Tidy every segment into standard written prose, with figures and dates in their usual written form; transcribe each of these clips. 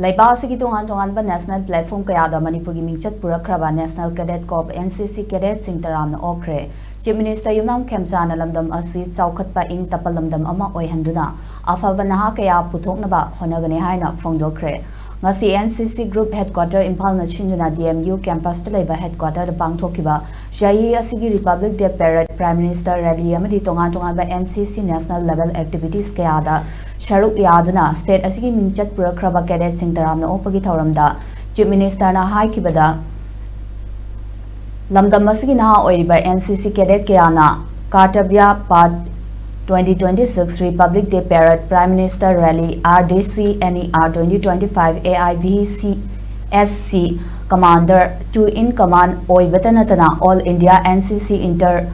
Laibasi tongan national platform kayada Manipuri mingchat purakkhraba National Cadet Corps NCC cadet sing taramna okkhre Chief Minister Yumnam Khemchana lamdam asi chaukhatpa ing tapalamdam ama oihanduna afaba naha kaya puthoknaba honagani haina phongdokhre ngasi NCC Group Headquarter Impal na chinuna DMU campus ta leba headquarter da pangthokiba Shai asigi Republic Day Parade Prime Minister rally amadi tongan ba NCC national level activities kayada sharuk yaduna state asigi mingchat purakkhraba cadet sing taramna opagi thoramda Chief Minister na haikibada lamdam asigi naha oiriba NCC cadet kayana Kartabya Part 2026 Republic Day Parade Prime Minister Rally RDC NER 2025 AIVCSC Commander 2 in Command Oibatanatana All India NCC Inter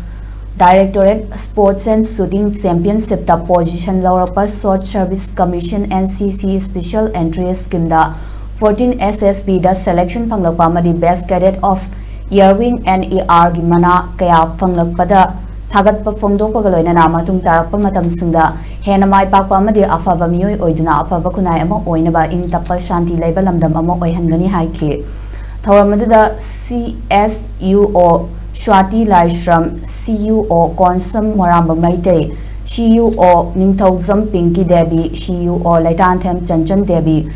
Directorate Sports and Shooting Championship the position Laurapa Short Service Commission NCC Special Entry Scheme the 14 SSB the selection Panglapamadi Best Cadet of Yearwing NER Gimana Kaya Panglappada Tagat Pafongdo Pagaloina Matung Tarapa Matamsunda Henamai Papa Madi Afava Mui Oiduna Afava Kunayama Oinaba in Tapal Shanti Label Lamdam Amo Oihangani Haiki Tauramada CSUO Shwati Laishram CUO Konsam Moramba Maite CUO Ningthauzam Pinky Debi CUO Laitanthem Chanchan Debi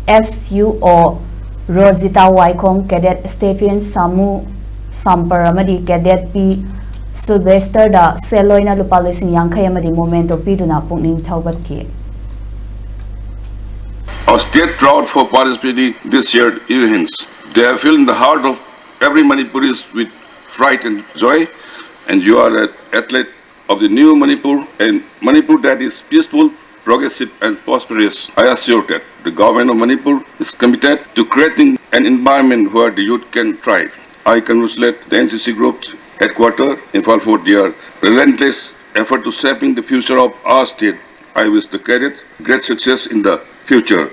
SUO Rosita Waikong Cadet Stephen Samu Samparamadi Cadet P Sylvester da Seloina Lupalising Yankayamadi Momento Piduna Pungning Taubatki. Our state proud for participating this year events. They have filled the heart of every Manipuris with pride and joy, and you are an athlete of the new Manipur, and Manipur that is peaceful, progressive and prosperous. I assure that the government of Manipur is committed to creating an environment where the youth can thrive. I congratulate the NCC Group's headquarters in Fall for their relentless effort to shaping the future of our state. I wish the cadets great success in the future.